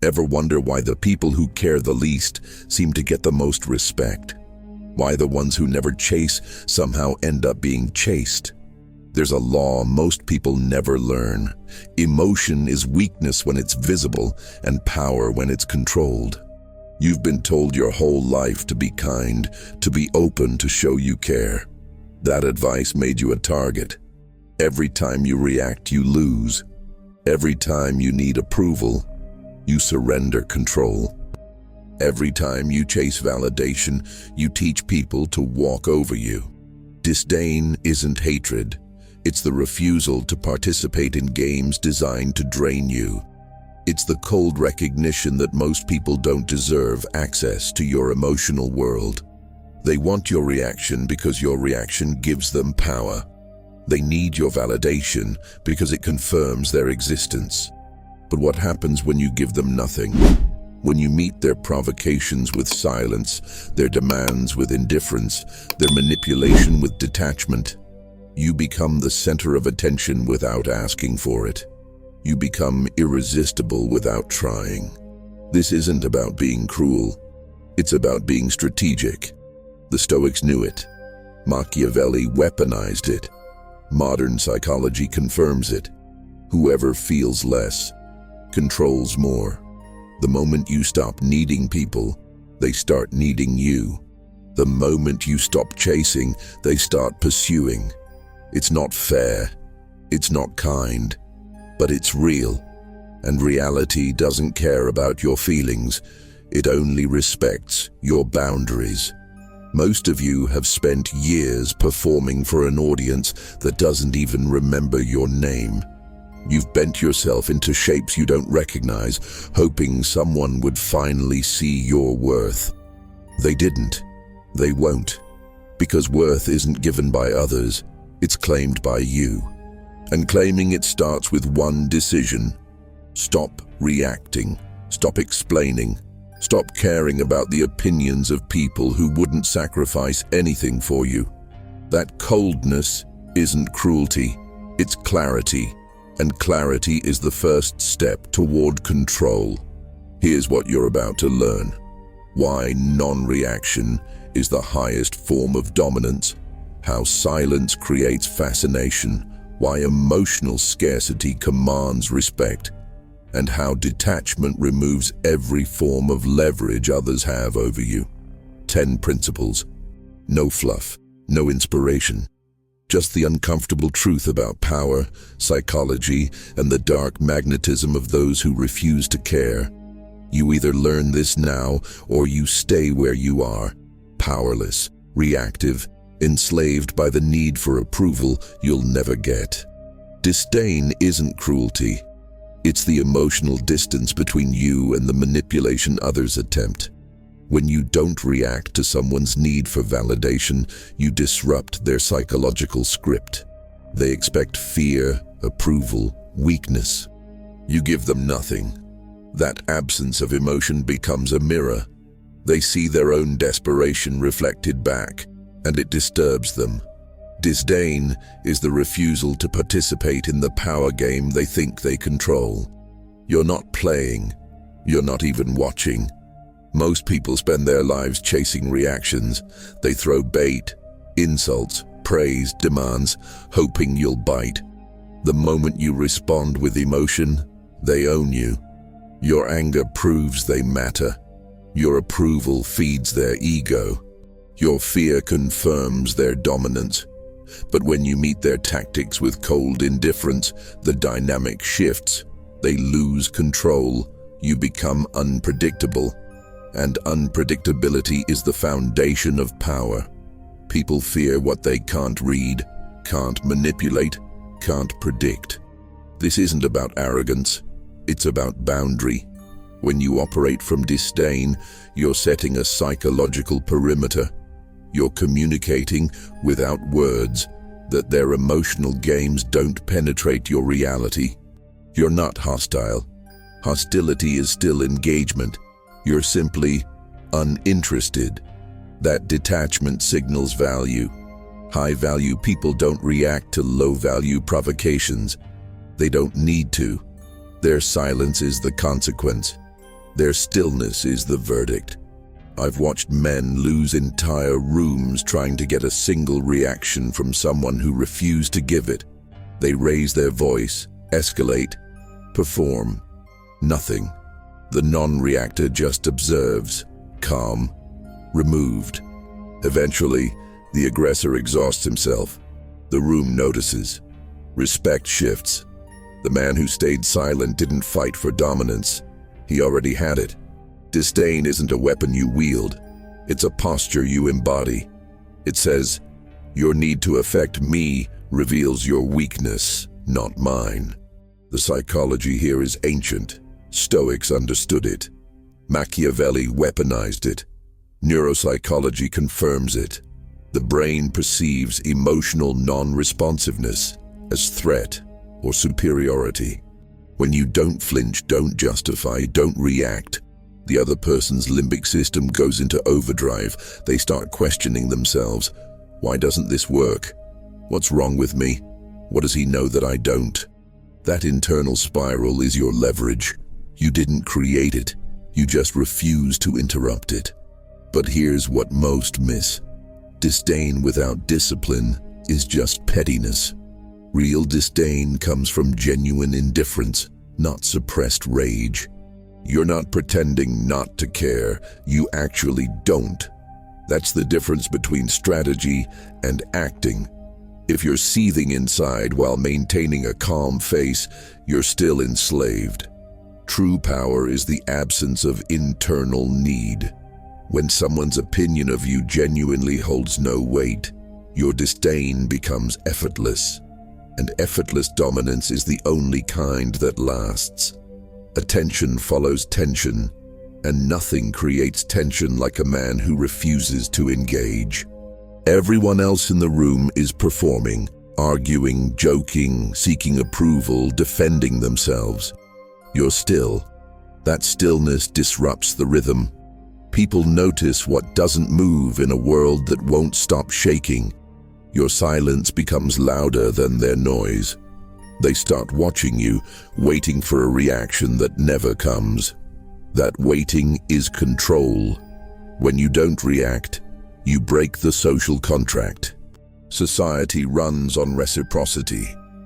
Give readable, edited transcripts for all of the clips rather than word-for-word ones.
Ever wonder why the people who care the least seem to get the most respect? Why the ones who never chase somehow end up being chased? There's a law most people never learn. Emotion is weakness when it's visible, and power when it's controlled. You've been told your whole life to be kind, to be open, to show you care. That advice made you a target. Every time you react, you lose. Every time you need approval, you surrender control. Every time you chase validation, you teach people to walk over you. Disdain isn't hatred. It's the refusal to participate in games designed to drain you. It's the cold recognition that most people don't deserve access to your emotional world. They want your reaction because your reaction gives them power. They need your validation because it confirms their existence. But what happens when you give them nothing? When you meet their provocations with silence, their demands with indifference, their manipulation with detachment, you become the center of attention without asking for it. You become irresistible without trying. This isn't about being cruel. It's about being strategic. The Stoics knew it. Machiavelli weaponized it. Modern psychology confirms it. Whoever feels less controls more. The moment you stop needing people, they start needing you. The moment you stop chasing, they start pursuing. It's not fair. It's not kind. But it's real. And reality doesn't care about your feelings. It only respects your boundaries. Most of you have spent years performing for an audience that doesn't even remember your name. You've bent yourself into shapes you don't recognize, hoping someone would finally see your worth. They didn't. They won't. Because worth isn't given by others, it's claimed by you. And claiming it starts with one decision. Stop reacting. Stop explaining. Stop caring about the opinions of people who wouldn't sacrifice anything for you. That coldness isn't cruelty, it's clarity. And clarity is the first step toward control. Here's what you're about to learn. Why non-reaction is the highest form of dominance. How silence creates fascination. Why emotional scarcity commands respect. And how detachment removes every form of leverage others have over you. 10 principles. No fluff, no inspiration. Just the uncomfortable truth about power, psychology, and the dark magnetism of those who refuse to care. You either learn this now or you stay where you are, powerless, reactive, enslaved by the need for approval you'll never get. Disdain isn't cruelty. It's the emotional distance between you and the manipulation others attempt. When you don't react to someone's need for validation, you disrupt their psychological script. They expect fear, approval, weakness. You give them nothing. That absence of emotion becomes a mirror. They see their own desperation reflected back, and it disturbs them. Disdain is the refusal to participate in the power game they think they control. You're not playing. You're not even watching. Most people spend their lives chasing reactions. They throw bait, insults, praise, demands, hoping you'll bite. The moment you respond with emotion, they own you. Your anger proves they matter. Your approval feeds their ego. Your fear confirms their dominance. But when you meet their tactics with cold indifference, the dynamic shifts. They lose control. You become unpredictable. And unpredictability is the foundation of power. People fear what they can't read, can't manipulate, can't predict. This isn't about arrogance. It's about boundary. When you operate from disdain, you're setting a psychological perimeter. You're communicating, without words, that their emotional games don't penetrate your reality. You're not hostile. Hostility is still engagement. You're simply uninterested. That detachment signals value. High-value people don't react to low-value provocations. They don't need to. Their silence is the consequence. Their stillness is the verdict. I've watched men lose entire rooms trying to get a single reaction from someone who refused to give it. They raise their voice, escalate, perform. Nothing. The non-reactor just observes, calm, removed. Eventually, the aggressor exhausts himself. The room notices. Respect shifts. The man who stayed silent didn't fight for dominance. He already had it. Disdain isn't a weapon you wield. It's a posture you embody. It says, your need to affect me reveals your weakness, not mine. The psychology here is ancient. Stoics understood it. Machiavelli weaponized it. Neuropsychology confirms it. The brain perceives emotional non-responsiveness as threat or superiority. When you don't flinch, don't justify, don't react, the other person's limbic system goes into overdrive. They start questioning themselves. Why doesn't this work? What's wrong with me? What does he know that I don't? That internal spiral is your leverage. You didn't create it. You just refuse to interrupt it. But here's what most miss. Disdain without discipline is just pettiness. Real disdain comes from genuine indifference, not suppressed rage. You're not pretending not to care, you actually don't. That's the difference between strategy and acting. If you're seething inside while maintaining a calm face, you're still enslaved. True power is the absence of internal need. When someone's opinion of you genuinely holds no weight, your disdain becomes effortless. And effortless dominance is the only kind that lasts. Attention follows tension, and nothing creates tension like a man who refuses to engage. Everyone else in the room is performing, arguing, joking, seeking approval, defending themselves. You're still. That stillness disrupts the rhythm. People notice what doesn't move in a world that won't stop shaking. Your silence becomes louder than their noise. They start watching you, waiting for a reaction that never comes. That waiting is control. When you don't react, you break the social contract. Society runs on reciprocity.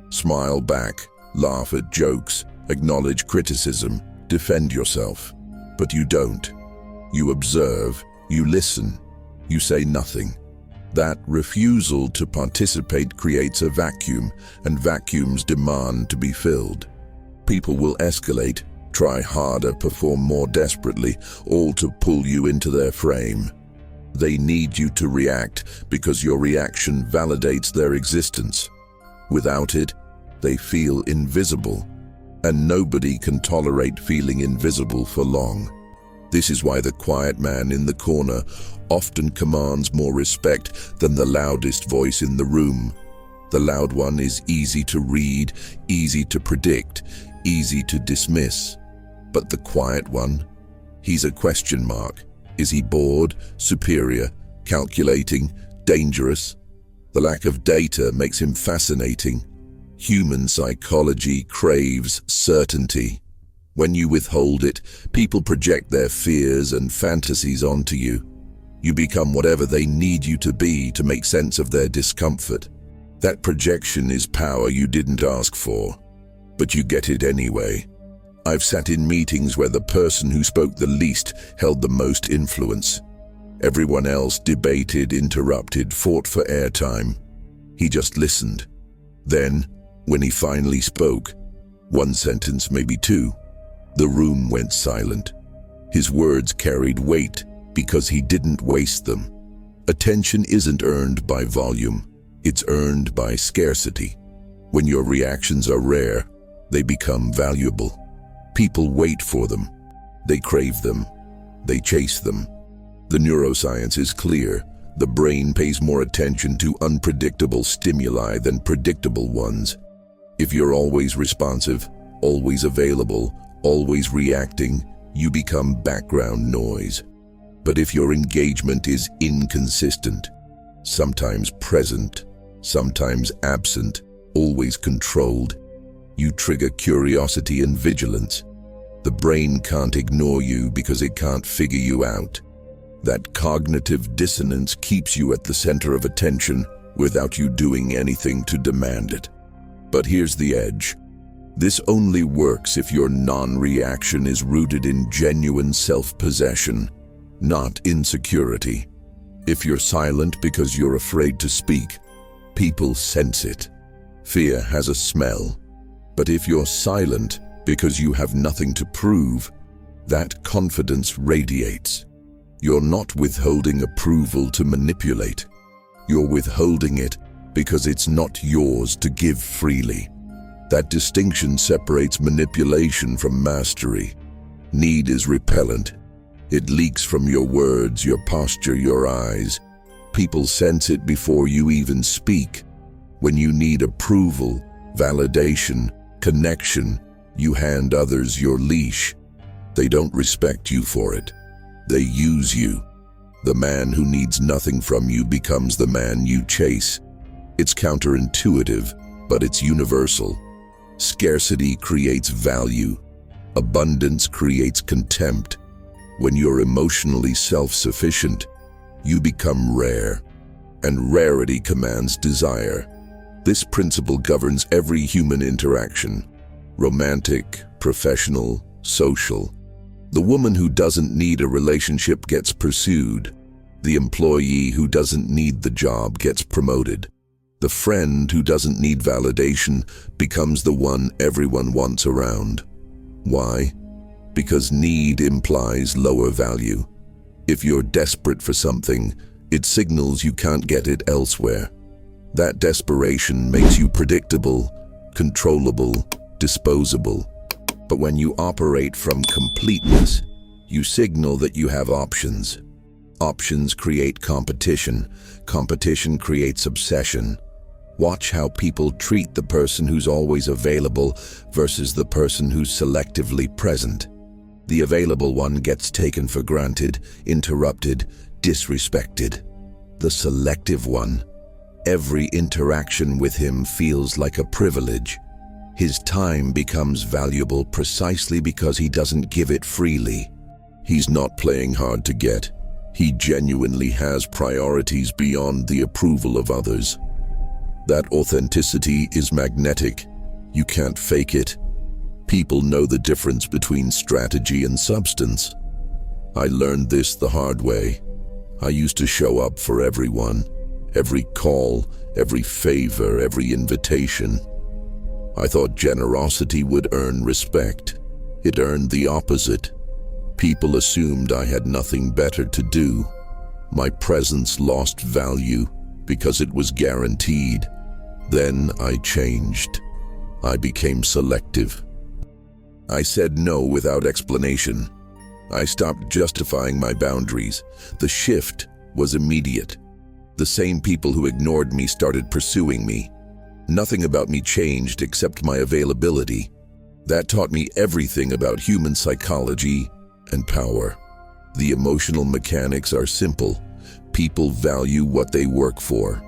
Smile back, laugh at jokes, acknowledge criticism, defend yourself. But you don't. You observe, you listen, you say nothing. That refusal to participate creates a vacuum, and vacuums demand to be filled. People will escalate, try harder, perform more desperately, all to pull you into their frame. They need you to react because your reaction validates their existence. Without it, they feel invisible, and nobody can tolerate feeling invisible for long. This is why the quiet man in the corner often commands more respect than the loudest voice in the room. The loud one is easy to read, easy to predict, easy to dismiss. But the quiet one, he's a question mark. Is he bored, superior, calculating, dangerous? The lack of data makes him fascinating. Human psychology craves certainty. When you withhold it, people project their fears and fantasies onto you. You become whatever they need you to be to make sense of their discomfort. That projection is power you didn't ask for, but you get it anyway. I've sat in meetings where the person who spoke the least held the most influence. Everyone else debated, interrupted, fought for airtime. He just listened. Then, when he finally spoke, one sentence, maybe two, the room went silent. His words carried weight because he didn't waste them. Attention isn't earned by volume, it's earned by scarcity. When your reactions are rare, they become valuable. People wait for them. They crave them. They chase them. The neuroscience is clear. The brain pays more attention to unpredictable stimuli than predictable ones. If you're always responsive, always available, always reacting, you become background noise. But if your engagement is inconsistent, sometimes present, sometimes absent, always controlled, you trigger curiosity and vigilance. The brain can't ignore you because it can't figure you out. That cognitive dissonance keeps you at the center of attention without you doing anything to demand it. But here's the edge. This only works if your non-reaction is rooted in genuine self-possession, not insecurity. If you're silent because you're afraid to speak, people sense it. Fear has a smell. But if you're silent because you have nothing to prove, that confidence radiates. You're not withholding approval to manipulate. You're withholding it because it's not yours to give freely. That distinction separates manipulation from mastery. Need is repellent. It leaks from your words, your posture, your eyes. People sense it before you even speak. When you need approval, validation, connection, you hand others your leash. They don't respect you for it. They use you. The man who needs nothing from you becomes the man you chase. It's counterintuitive, but it's universal. Scarcity creates value. Abundance creates contempt. When you're emotionally self-sufficient, you become rare, and rarity commands desire. This principle governs every human interaction: romantic, professional, social. The woman who doesn't need a relationship gets pursued. The employee who doesn't need the job gets promoted. The friend who doesn't need validation becomes the one everyone wants around. Why? Because need implies lower value. If you're desperate for something, it signals you can't get it elsewhere. That desperation makes you predictable, controllable, disposable. But when you operate from completeness, you signal that you have options. Options create competition. Competition creates obsession. Watch how people treat the person who's always available versus the person who's selectively present. The available one gets taken for granted, interrupted, disrespected. The selective one, every interaction with him feels like a privilege. His time becomes valuable precisely because he doesn't give it freely. He's not playing hard to get. He genuinely has priorities beyond the approval of others. That authenticity is magnetic. You can't fake it. People know the difference between strategy and substance. I learned this the hard way. I used to show up for everyone, every call, every favor, every invitation. I thought generosity would earn respect. It earned the opposite. People assumed I had nothing better to do. My presence lost value because it was guaranteed. Then I changed. I became selective. I said no without explanation. I stopped justifying my boundaries. The shift was immediate. The same people who ignored me started pursuing me. Nothing about me changed except my availability. That taught me everything about human psychology and power. The emotional mechanics are simple. People value what they work for.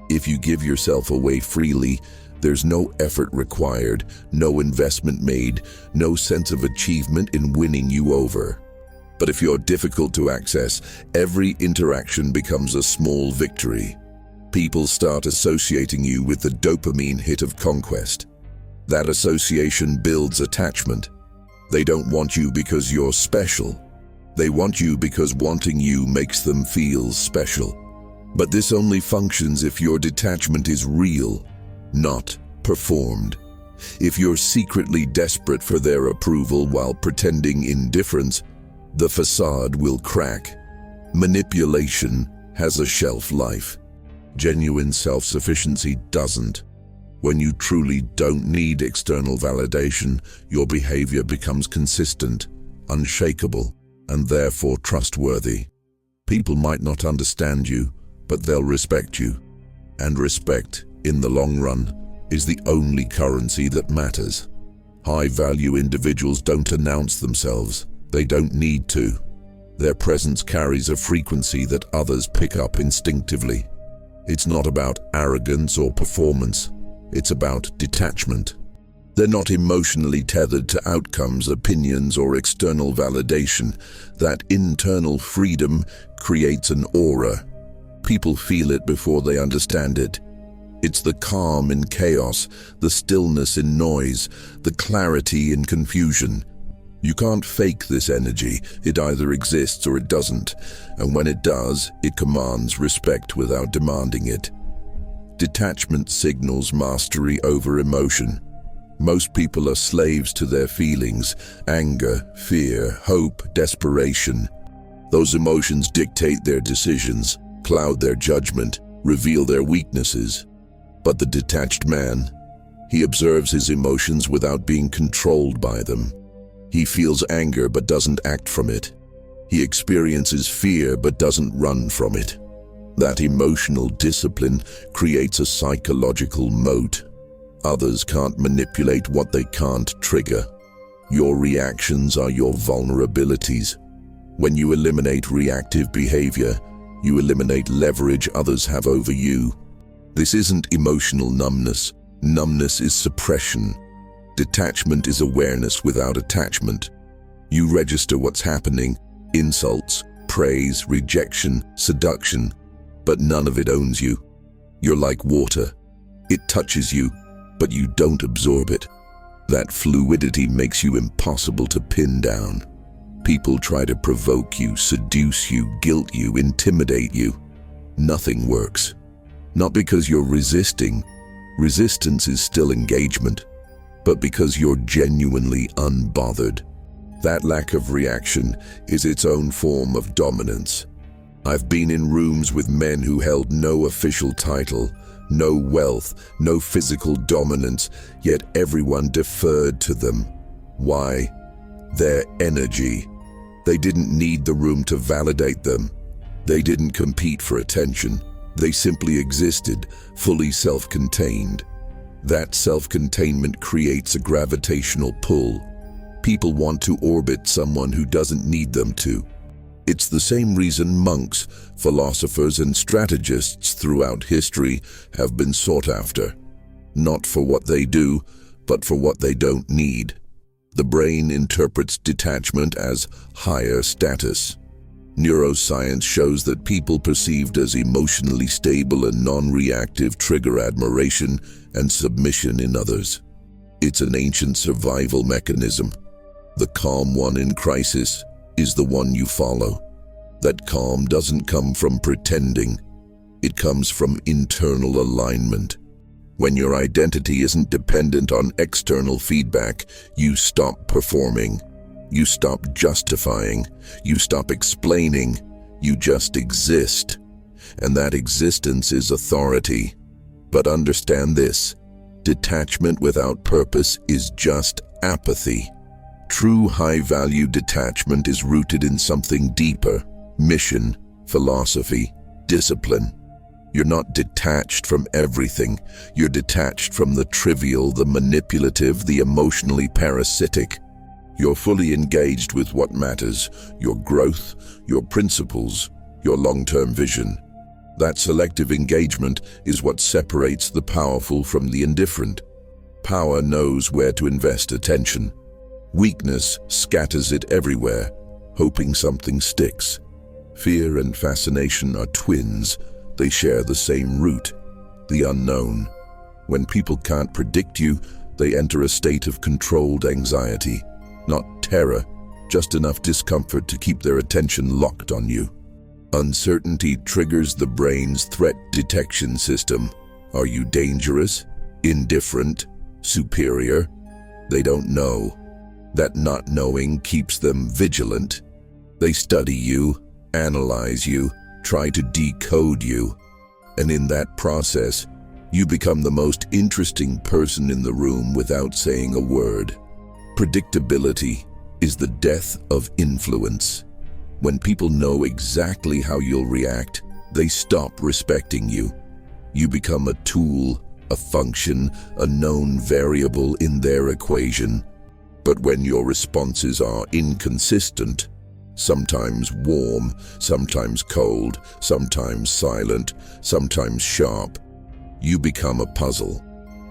If you give yourself away freely, there's no effort required, no investment made, no sense of achievement in winning you over. But if you're difficult to access, every interaction becomes a small victory. People start associating you with the dopamine hit of conquest. That association builds attachment. They don't want you because you're special. They want you because wanting you makes them feel special. But this only functions if your detachment is real, not performed. If you're secretly desperate for their approval while pretending indifference, the facade will crack. Manipulation has a shelf life. Genuine self-sufficiency doesn't. When you truly don't need external validation, your behavior becomes consistent, unshakable, and therefore trustworthy. People might not understand you, but they'll respect you. And respect, in the long run, is the only currency that matters. High-value individuals don't announce themselves. They don't need to. Their presence carries a frequency that others pick up instinctively. It's not about arrogance or performance. It's about detachment. They're not emotionally tethered to outcomes, opinions, or external validation. That internal freedom creates an aura. People feel it before they understand it. It's the calm in chaos, the stillness in noise, the clarity in confusion. You can't fake this energy. It either exists or it doesn't, and when it does, it commands respect without demanding it. Detachment signals mastery over emotion. Most people are slaves to their feelings: anger, fear, hope, desperation. Those emotions dictate their decisions, cloud their judgment, reveal their weaknesses. But the detached man, he observes his emotions without being controlled by them. He feels anger but doesn't act from it. He experiences fear but doesn't run from it. That emotional discipline creates a psychological moat. Others can't manipulate what they can't trigger. Your reactions are your vulnerabilities. When you eliminate reactive behavior, you eliminate leverage others have over you. This isn't emotional numbness. Numbness is suppression. Detachment is awareness without attachment. You register what's happening: insults, praise, rejection, seduction, but none of it owns you. You're like water. It touches you, but you don't absorb it. That fluidity makes you impossible to pin down. People try to provoke you, seduce you, guilt you, intimidate you. Nothing works. Not because you're resisting. Resistance is still engagement, but because you're genuinely unbothered. That lack of reaction is its own form of dominance. I've been in rooms with men who held no official title, no wealth, no physical dominance, yet everyone deferred to them. Why? Their energy. They didn't need the room to validate them. They didn't compete for attention. They simply existed, fully self-contained. That self-containment creates a gravitational pull. People want to orbit someone who doesn't need them to. It's the same reason monks, philosophers, and strategists throughout history have been sought after. Not for what they do, but for what they don't need. The brain interprets detachment as higher status. Neuroscience shows that people perceived as emotionally stable and non-reactive trigger admiration and submission in others. It's an ancient survival mechanism. The calm one in crisis is the one you follow. That calm doesn't come from pretending. It comes from internal alignment. When your identity isn't dependent on external feedback, you stop performing. You stop justifying. You stop explaining. You just exist. And that existence is authority. But understand this: detachment without purpose is just apathy. True high-value detachment is rooted in something deeper: mission, philosophy, discipline. You're not detached from everything. You're detached from the trivial, the manipulative, the emotionally parasitic. You're fully engaged with what matters: your growth, your principles, your long-term vision. That selective engagement is what separates the powerful from the indifferent. Power knows where to invest attention. Weakness scatters it everywhere, hoping something sticks. Fear and fascination are twins. They share the same root: the unknown. When people can't predict you, they enter a state of controlled anxiety. Not terror, just enough discomfort to keep their attention locked on you. Uncertainty triggers the brain's threat detection system. Are you dangerous, indifferent, superior? They don't know. That not knowing keeps them vigilant. They study you, analyze you, try to decode you. And in that process, you become the most interesting person in the room without saying a word. Predictability is the death of influence. When people know exactly how you'll react, they stop respecting you. You become a tool, a function, a known variable in their equation. But when your responses are inconsistent, sometimes warm, sometimes cold, sometimes silent, sometimes sharp, you become a puzzle.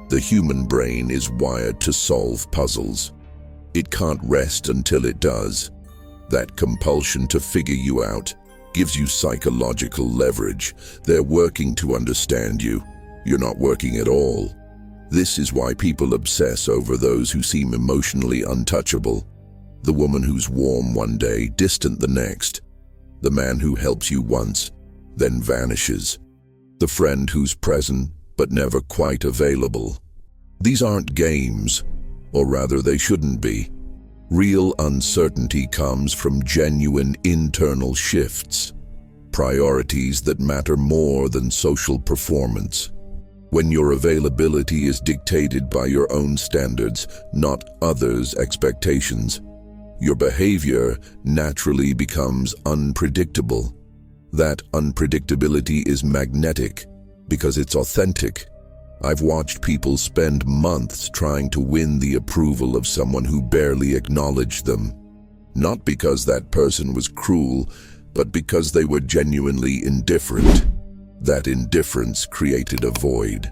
The human brain is wired to solve puzzles. It can't rest until it does. That compulsion to figure you out gives you psychological leverage. They're working to understand you. You're not working at all. This is why people obsess over those who seem emotionally untouchable. The woman who's warm one day, distant the next. The man who helps you once, then vanishes. The friend who's present, but never quite available. These aren't games, or rather they shouldn't be. Real uncertainty comes from genuine internal shifts, priorities that matter more than social performance. When your availability is dictated by your own standards, not others' expectations, your behavior naturally becomes unpredictable. That unpredictability is magnetic because it's authentic. I've watched people spend months trying to win the approval of someone who barely acknowledged them. Not because that person was cruel, but because they were genuinely indifferent. That indifference created a void.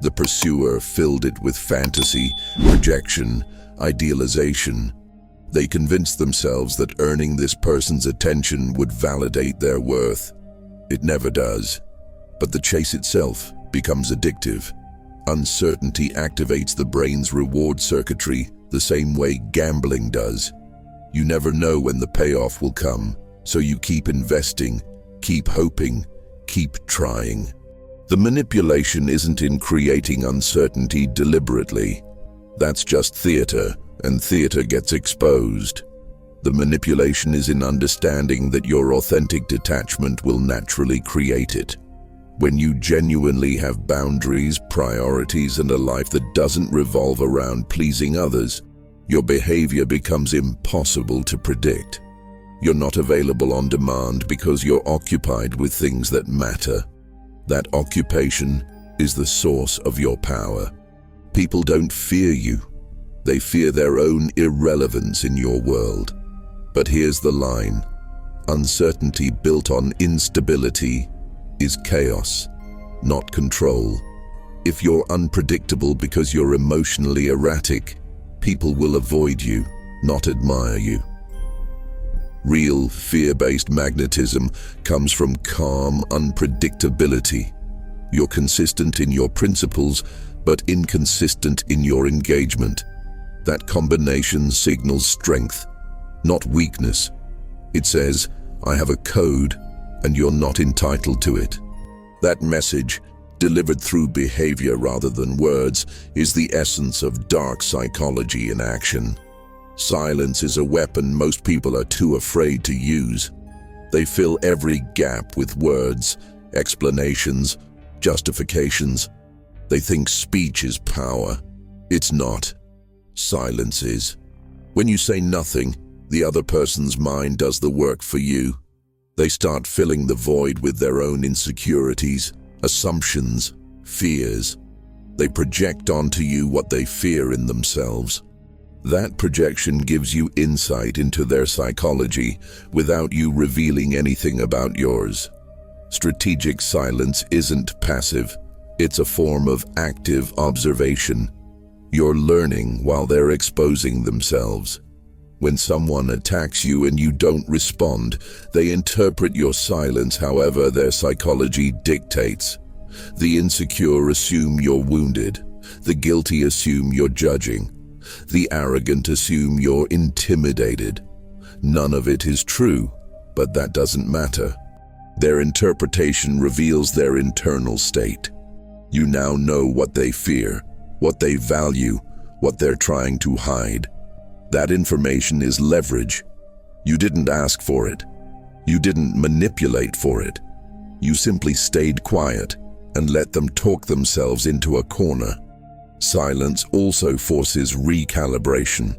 The pursuer filled it with fantasy, projection, idealization. They convinced themselves that earning this person's attention would validate their worth. It never does. But the chase itself becomes addictive. Uncertainty activates the brain's reward circuitry the same way gambling does. You never know when the payoff will come, so you keep investing, keep hoping, keep trying. The manipulation isn't in creating uncertainty deliberately. That's just theater, and theater gets exposed. The manipulation is in understanding that your authentic detachment will naturally create it. When you genuinely have boundaries, priorities, and a life that doesn't revolve around pleasing others, your behavior becomes impossible to predict. You're not available on demand because you're occupied with things that matter. That occupation is the source of your power. People don't fear you. They fear their own irrelevance in your world. But here's the line. Uncertainty built on instability is chaos, not control. If you're unpredictable because you're emotionally erratic, people will avoid you, not admire you. Real fear-based magnetism comes from calm unpredictability. You're consistent in your principles, but inconsistent in your engagement. That combination signals strength, not weakness. It says, I have a code, and you're not entitled to it. That message, delivered through behavior rather than words, is the essence of dark psychology in action. Silence is a weapon most people are too afraid to use. They fill every gap with words, explanations, justifications. They think speech is power. It's not. Silence is. When you say nothing, the other person's mind does the work for you. They start filling the void with their own insecurities, assumptions, fears. They project onto you what they fear in themselves. That projection gives you insight into their psychology without you revealing anything about yours. Strategic silence isn't passive. It's a form of active observation. You're learning while they're exposing themselves. When someone attacks you and you don't respond, they interpret your silence however their psychology dictates. The insecure assume you're wounded. The guilty assume you're judging. The arrogant assume you're intimidated. None of it is true, but that doesn't matter. Their interpretation reveals their internal state. You now know what they fear, what they value, what they're trying to hide. That information is leverage. You didn't ask for it. You didn't manipulate for it. You simply stayed quiet and let them talk themselves into a corner. Silence also forces recalibration.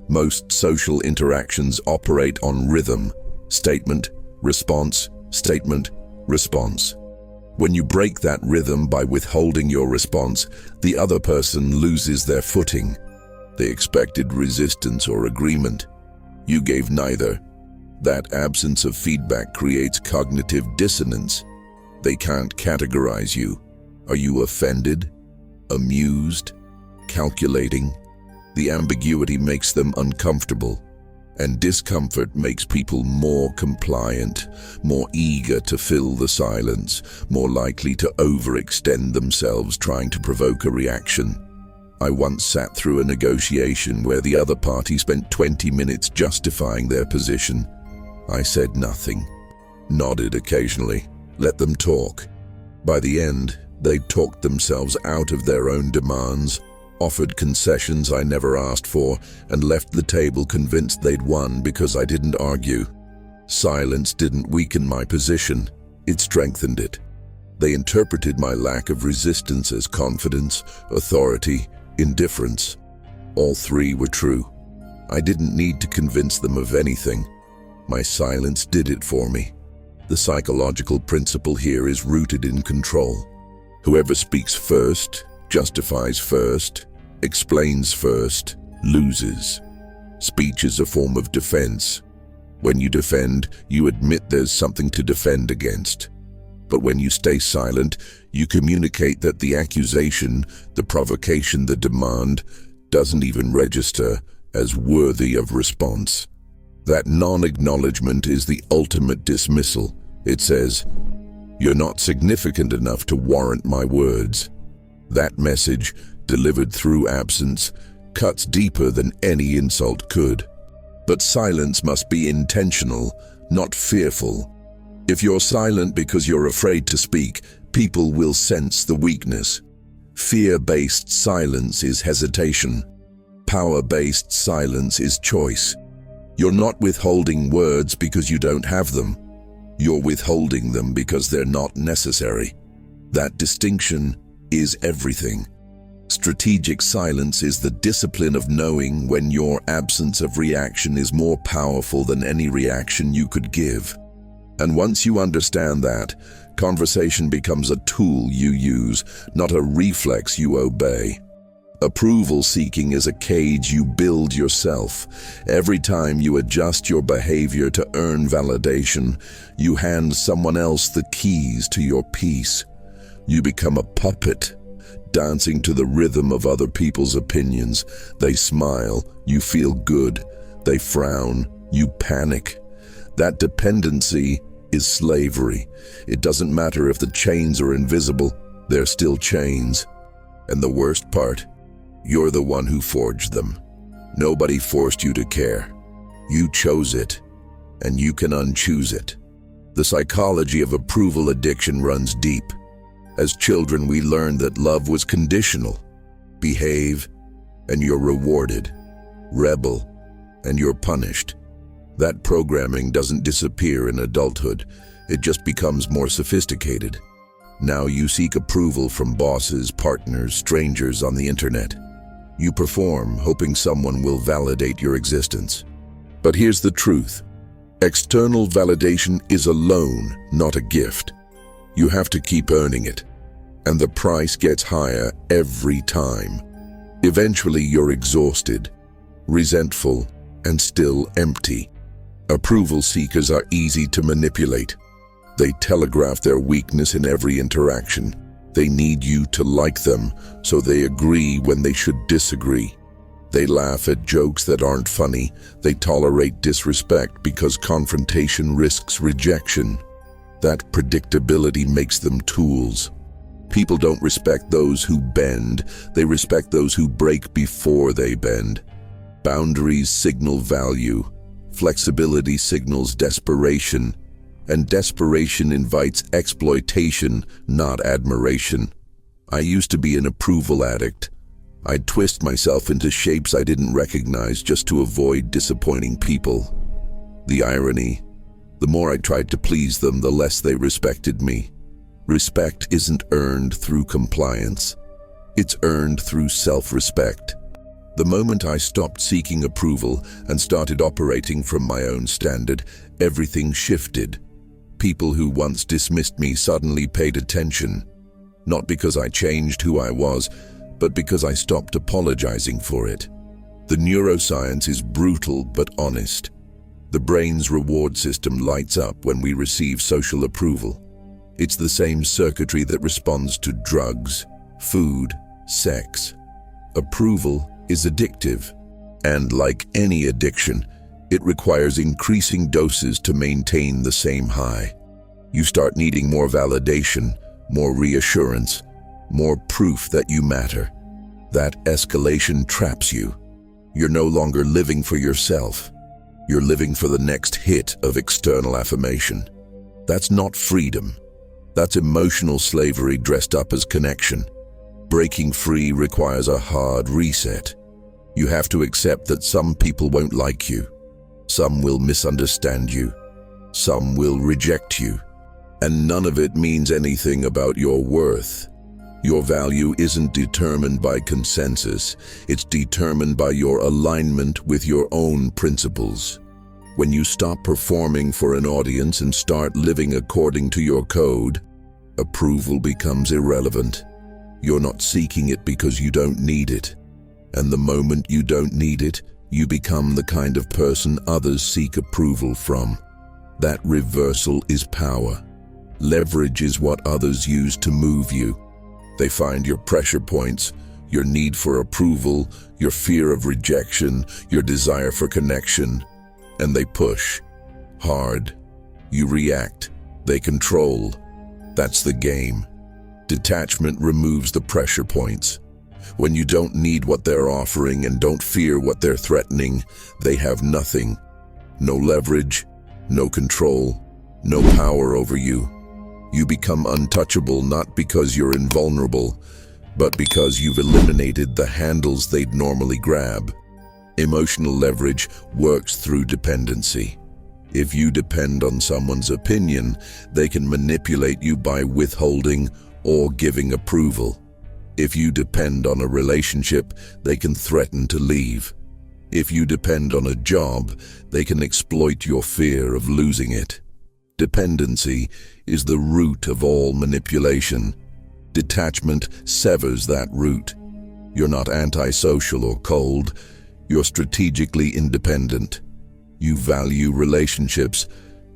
Most social interactions operate on rhythm: statement, response, statement, response. When you break that rhythm by withholding your response, the other person loses their footing. They expected resistance or agreement. You gave neither. That absence of feedback creates cognitive dissonance. They can't categorize you. Are you offended? amused, calculating. The ambiguity makes them uncomfortable, and discomfort makes people more compliant, more eager to fill the silence, more likely to overextend themselves trying to provoke a reaction. I once sat through a negotiation where the other party spent 20 minutes justifying their position. I said nothing, nodded occasionally, let them talk. By the end, they talked themselves out of their own demands, offered concessions I never asked for, and left the table convinced they'd won because I didn't argue. Silence didn't weaken my position, it strengthened it. They interpreted my lack of resistance as confidence, authority, indifference. All three were true. I didn't need to convince them of anything. My silence did it for me. The psychological principle here is rooted in control. Whoever speaks first, justifies first, explains first, loses. Speech is a form of defense. When you defend, you admit there's something to defend against. But when you stay silent, you communicate that the accusation, the provocation, the demand, doesn't even register as worthy of response. That non-acknowledgement is the ultimate dismissal. It says, "You're not significant enough to warrant my words." That message, delivered through absence, cuts deeper than any insult could. But silence must be intentional, not fearful. If you're silent because you're afraid to speak, people will sense the weakness. Fear-based silence is hesitation. Power-based silence is choice. You're not withholding words because you don't have them. You're withholding them because they're not necessary. That distinction is everything. Strategic silence is the discipline of knowing when your absence of reaction is more powerful than any reaction you could give. And once you understand that, conversation becomes a tool you use, not a reflex you obey. Approval seeking is a cage you build yourself. Every time you adjust your behavior to earn validation, you hand someone else the keys to your peace. You become a puppet, dancing to the rhythm of other people's opinions. They smile, you feel good. They frown, you panic. That dependency is slavery. It doesn't matter if the chains are invisible, they're still chains. And the worst part, you're the one who forged them. Nobody forced you to care. You chose it, and you can unchoose it. The psychology of approval addiction runs deep. As children, we learned that love was conditional. Behave, and you're rewarded. Rebel, and you're punished. That programming doesn't disappear in adulthood. It just becomes more sophisticated. Now you seek approval from bosses, partners, strangers on the internet. You perform, hoping someone will validate your existence. But here's the truth. External validation is a loan, not a gift. You have to keep earning it. And the price gets higher every time. Eventually you're exhausted, resentful, and still empty. Approval seekers are easy to manipulate. They telegraph their weakness in every interaction. They need you to like them, so they agree when they should disagree. They laugh at jokes that aren't funny. They tolerate disrespect because confrontation risks rejection. That predictability makes them tools. People don't respect those who bend. They respect those who break before they bend. Boundaries signal value. Flexibility signals desperation. And desperation invites exploitation, not admiration. I used to be an approval addict. I'd twist myself into shapes I didn't recognize just to avoid disappointing people. The irony, the more I tried to please them, the less they respected me. Respect isn't earned through compliance. It's earned through self-respect. The moment I stopped seeking approval and started operating from my own standard, everything shifted. People who once dismissed me suddenly paid attention. Not because I changed who I was, but because I stopped apologizing for it. The neuroscience is brutal but honest. The brain's reward system lights up when we receive social approval. It's the same circuitry that responds to drugs, food, sex. Approval is addictive, and like any addiction, it requires increasing doses to maintain the same high. You start needing more validation, more reassurance, more proof that you matter. That escalation traps you. You're no longer living for yourself. You're living for the next hit of external affirmation. That's not freedom. That's emotional slavery dressed up as connection. Breaking free requires a hard reset. You have to accept that some people won't like you. Some will misunderstand you. Some will reject you. And none of it means anything about your worth. Your value isn't determined by consensus. It's determined by your alignment with your own principles. When you stop performing for an audience and start living according to your code, approval becomes irrelevant. You're not seeking it because you don't need it. And the moment you don't need it, you become the kind of person others seek approval from. That reversal is power. Leverage is what others use to move you. They find your pressure points, your need for approval, your fear of rejection, your desire for connection, and they push hard. You react. They control. That's the game. Detachment removes the pressure points. When you don't need what they're offering and don't fear what they're threatening, they have nothing. No leverage, no control, no power over you. You become untouchable not because you're invulnerable, but because you've eliminated the handles they'd normally grab. Emotional leverage works through dependency. If you depend on someone's opinion, they can manipulate you by withholding or giving approval. If you depend on a relationship, they can threaten to leave. If you depend on a job, they can exploit your fear of losing it. Dependency is the root of all manipulation. Detachment severs that root. You're not antisocial or cold. You're strategically independent. You value relationships,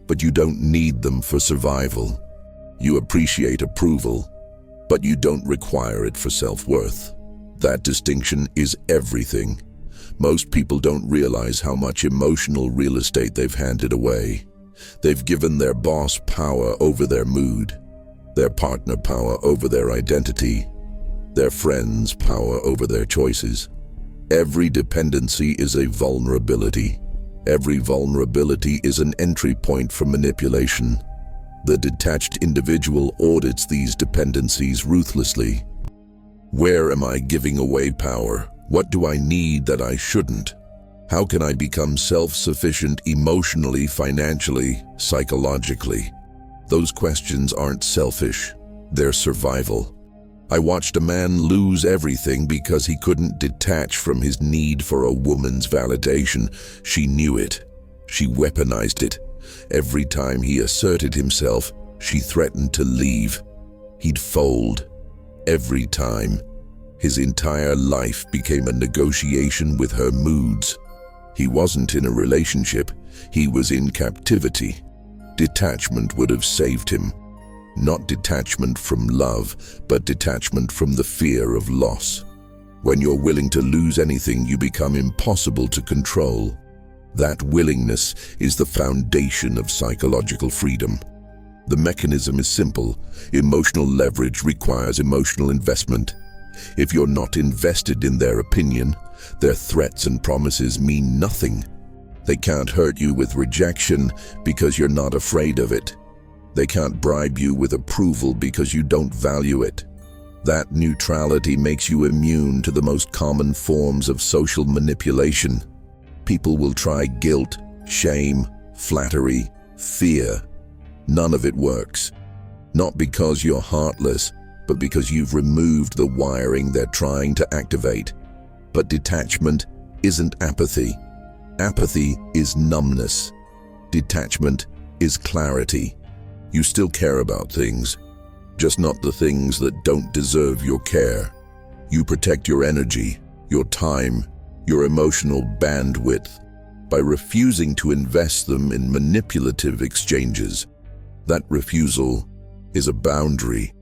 but you don't need them for survival. You appreciate approval, but you don't require it for self-worth. That distinction is everything. Most people don't realize how much emotional real estate they've handed away. They've given their boss power over their mood, their partner power over their identity, their friends power over their choices. Every dependency is a vulnerability. Every vulnerability is an entry point for manipulation. The detached individual audits these dependencies ruthlessly. Where am I giving away power? What do I need that I shouldn't? How can I become self-sufficient emotionally, financially, psychologically? Those questions aren't selfish. They're survival. I watched a man lose everything because he couldn't detach from his need for a woman's validation. She knew it. She weaponized it. Every time he asserted himself, she threatened to leave. He'd fold. Every time. His entire life became a negotiation with her moods. He wasn't in a relationship. He was in captivity. Detachment would have saved him. Not detachment from love, but detachment from the fear of loss. When you're willing to lose anything, you become impossible to control. That willingness is the foundation of psychological freedom. The mechanism is simple. Emotional leverage requires emotional investment. If you're not invested in their opinion, their threats and promises mean nothing. They can't hurt you with rejection because you're not afraid of it. They can't bribe you with approval because you don't value it. That neutrality makes you immune to the most common forms of social manipulation. People will try guilt, shame, flattery, fear. None of it works. Not because you're heartless, but because you've removed the wiring they're trying to activate. But detachment isn't apathy. Apathy is numbness. Detachment is clarity. You still care about things, just not the things that don't deserve your care. You protect your energy, your time, your emotional bandwidth by refusing to invest them in manipulative exchanges. That refusal is a boundary,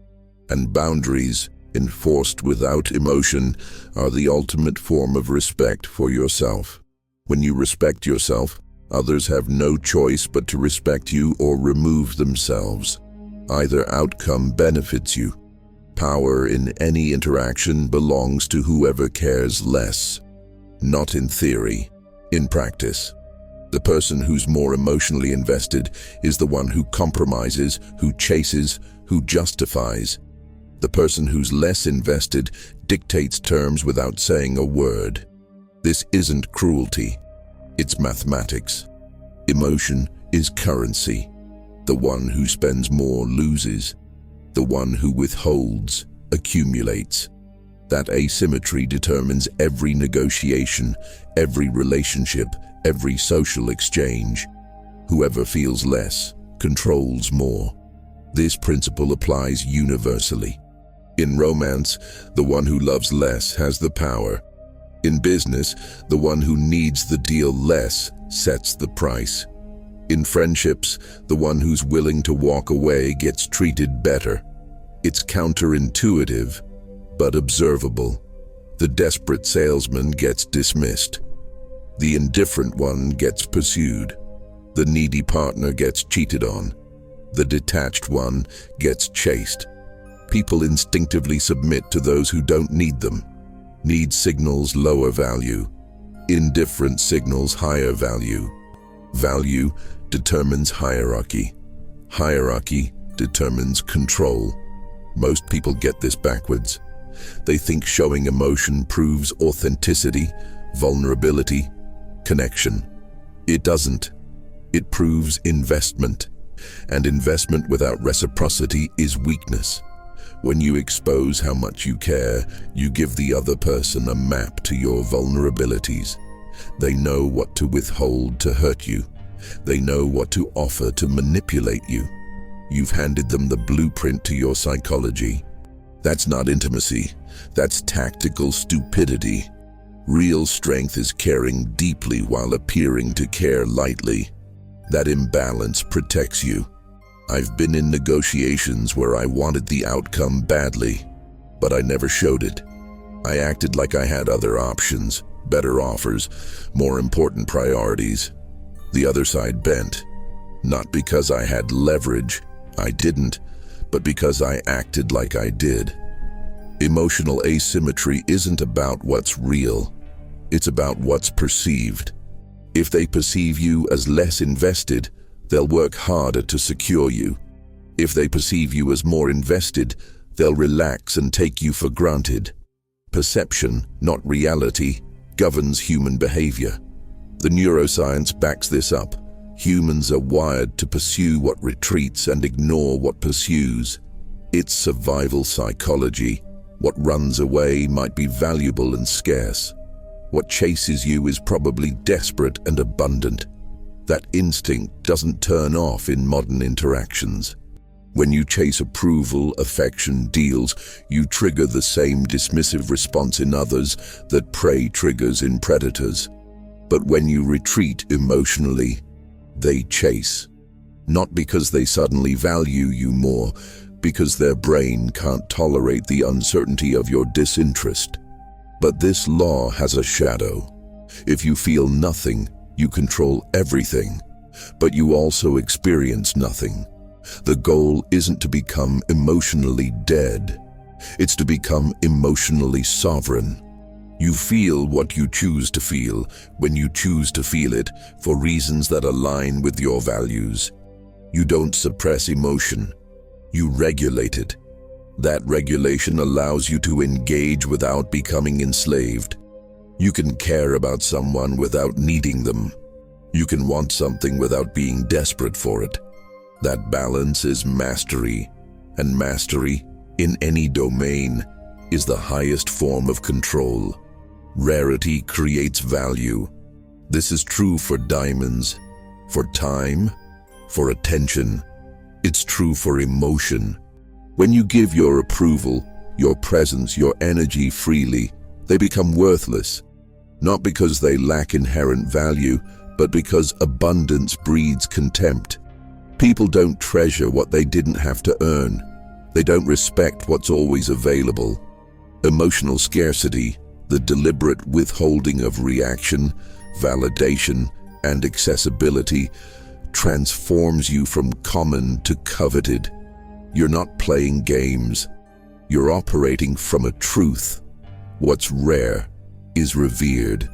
and boundaries enforced without emotion, are the ultimate form of respect for yourself. When you respect yourself, others have no choice but to respect you or remove themselves. Either outcome benefits you. Power in any interaction belongs to whoever cares less. Not in theory, in practice. The person who's more emotionally invested is the one who compromises, who chases, who justifies. The person who's less invested dictates terms without saying a word. This isn't cruelty, it's mathematics. Emotion is currency. The one who spends more loses. The one who withholds accumulates. That asymmetry determines every negotiation, every relationship, every social exchange. Whoever feels less controls more. This principle applies universally. In romance, the one who loves less has the power. In business, the one who needs the deal less sets the price. In friendships, the one who's willing to walk away gets treated better. It's counterintuitive, but observable. The desperate salesman gets dismissed. The indifferent one gets pursued. The needy partner gets cheated on. The detached one gets chased. People instinctively submit to those who don't need them. Need signals lower value. Indifferent signals higher value. Value determines hierarchy. Hierarchy determines control. Most people get this backwards. They think showing emotion proves authenticity, vulnerability, connection. It doesn't. It proves investment. And investment without reciprocity is weakness. When you expose how much you care, you give the other person a map to your vulnerabilities. They know what to withhold to hurt you. They know what to offer to manipulate you. You've handed them the blueprint to your psychology. That's not intimacy. That's tactical stupidity. Real strength is caring deeply while appearing to care lightly. That imbalance protects you. I've been in negotiations where I wanted the outcome badly, but I never showed it. I acted like I had other options, better offers, more important priorities. The other side bent. Not because I had leverage, I didn't, but because I acted like I did. Emotional asymmetry isn't about what's real. It's about what's perceived. If they perceive you as less invested, they'll work harder to secure you. If they perceive you as more invested, they'll relax and take you for granted. Perception, not reality, governs human behavior. The neuroscience backs this up. Humans are wired to pursue what retreats and ignore what pursues. It's survival psychology. What runs away might be valuable and scarce. What chases you is probably desperate and abundant. That instinct doesn't turn off in modern interactions. When you chase approval, affection, deals, you trigger the same dismissive response in others that prey triggers in predators. But when you retreat emotionally, they chase. Not because they suddenly value you more, because their brain can't tolerate the uncertainty of your disinterest. But this law has a shadow. If you feel nothing, you control everything, but you also experience nothing. The goal isn't to become emotionally dead. It's to become emotionally sovereign. You feel what you choose to feel when you choose to feel it for reasons that align with your values. You don't suppress emotion. You regulate it. That regulation allows you to engage without becoming enslaved. You can care about someone without needing them. You can want something without being desperate for it. That balance is mastery, and mastery, in any domain, is the highest form of control. Rarity creates value. This is true for diamonds, for time, for attention. It's true for emotion. When you give your approval, your presence, your energy freely, they become worthless. Not because they lack inherent value, but because abundance breeds contempt. People don't treasure what they didn't have to earn. They don't respect what's always available. Emotional scarcity, the deliberate withholding of reaction, validation, and accessibility, transforms you from common to coveted. You're not playing games. You're operating from a truth. What's rare is revered.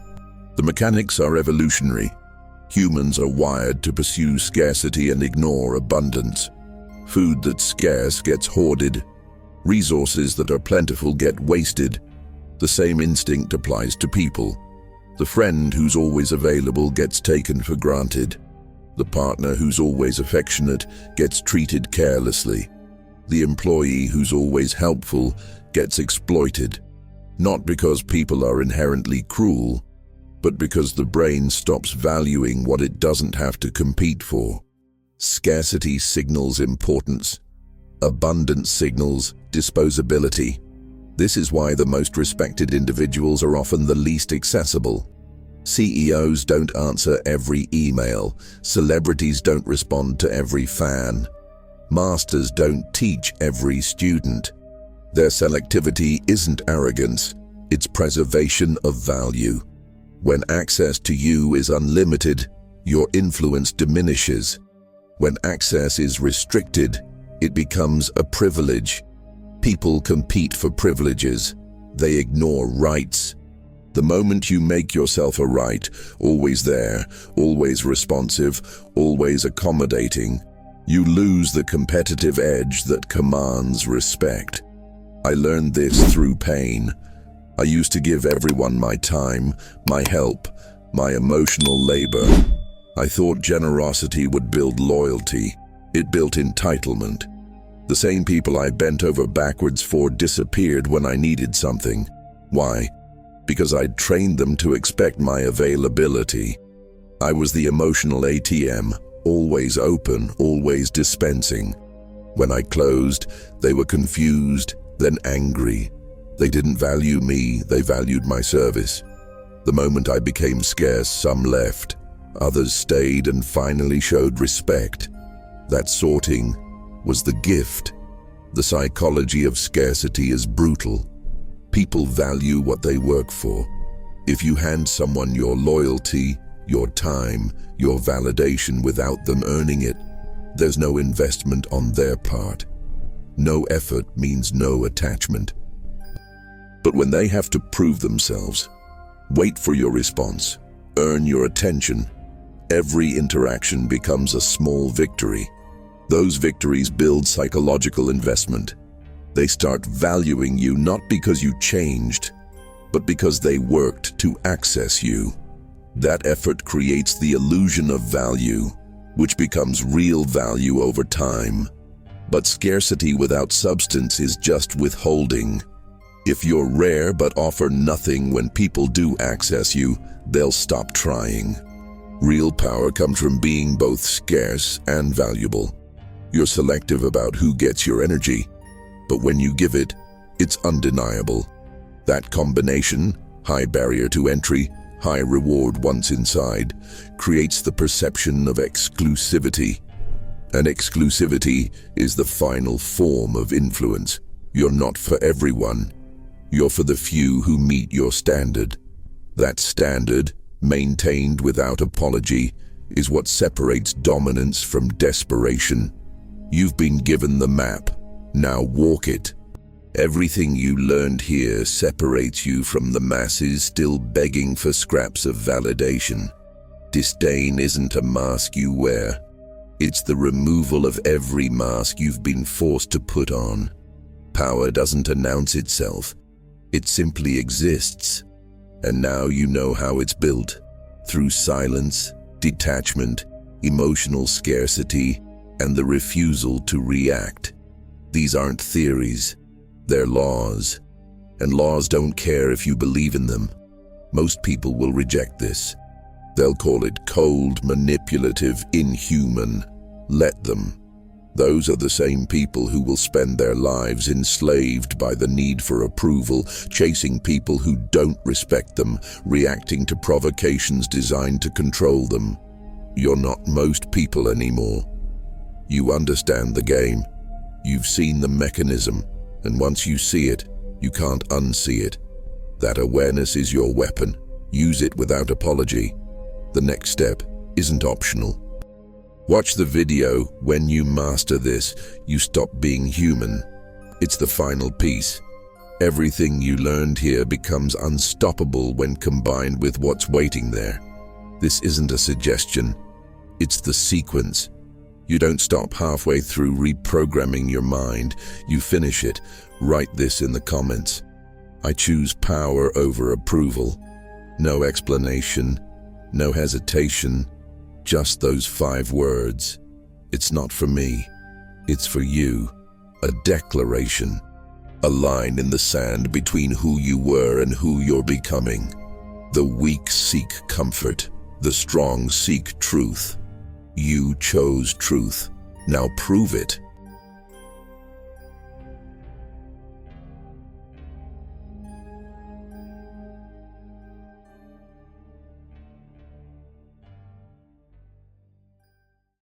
The mechanics are evolutionary. Humans are wired to pursue scarcity and ignore abundance. Food that's scarce gets hoarded. Resources that are plentiful get wasted. The same instinct applies to people. The friend who's always available gets taken for granted. The partner who's always affectionate gets treated carelessly. The employee who's always helpful gets exploited. Not because people are inherently cruel, but because the brain stops valuing what it doesn't have to compete for. Scarcity signals importance. Abundance signals disposability. This is why the most respected individuals are often the least accessible. CEOs don't answer every email. Celebrities don't respond to every fan. Masters don't teach every student. Their selectivity isn't arrogance, it's preservation of value. When access to you is unlimited, your influence diminishes. When access is restricted, it becomes a privilege. People compete for privileges. They ignore rights. The moment you make yourself a right, always there, always responsive, always accommodating, you lose the competitive edge that commands respect. I learned this through pain. I used to give everyone my time, my help, my emotional labor. I thought generosity would build loyalty. It built entitlement. The same people I bent over backwards for disappeared when I needed something. Why? Because I'd trained them to expect my availability. I was the emotional ATM, always open, always dispensing. When I closed, they were confused, then angry. They didn't value me, they valued my service. The moment I became scarce, some left. Others stayed and finally showed respect. That sorting was the gift. The psychology of scarcity is brutal. People value what they work for. If you hand someone your loyalty, your time, your validation without them earning it, there's no investment on their part. No effort means no attachment. But when they have to prove themselves, wait for your response, earn your attention, every interaction becomes a small victory. Those victories build psychological investment. They start valuing you not because you changed, but because they worked to access you. That effort creates the illusion of value, which becomes real value over time. But scarcity without substance is just withholding. If you're rare but offer nothing when people do access you, they'll stop trying. Real power comes from being both scarce and valuable. You're selective about who gets your energy, but when you give it, it's undeniable. That combination, high barrier to entry, high reward once inside, creates the perception of exclusivity. And exclusivity is the final form of influence. You're not for everyone. You're for the few who meet your standard. That standard, maintained without apology, is what separates dominance from desperation. You've been given the map. Now walk it. Everything you learned here separates you from the masses still begging for scraps of validation. Disdain isn't a mask you wear. It's the removal of every mask you've been forced to put on. Power doesn't announce itself. It simply exists. And now you know how it's built. Through silence, detachment, emotional scarcity, and the refusal to react. These aren't theories. They're laws. And laws don't care if you believe in them. Most people will reject this. They'll call it cold, manipulative, inhuman. Let them. Those are the same people who will spend their lives enslaved by the need for approval, chasing people who don't respect them, reacting to provocations designed to control them. You're not most people anymore. You understand the game. You've seen the mechanism, and once you see it, You can't unsee it. That awareness is your weapon. Use it without apology. The next step isn't optional. Watch the video. When you master this, you stop being human. It's the final piece. Everything you learned here becomes unstoppable when combined with what's waiting there. This isn't a suggestion. It's the sequence. You don't stop halfway through reprogramming your mind. You finish it. Write this in the comments. I choose power over approval. No explanation, no hesitation, just those 5 words. It's not for me, it's for you. A declaration, a line in the sand between who you were and who you're becoming. The weak seek comfort, the strong seek truth. You chose truth. Now prove it.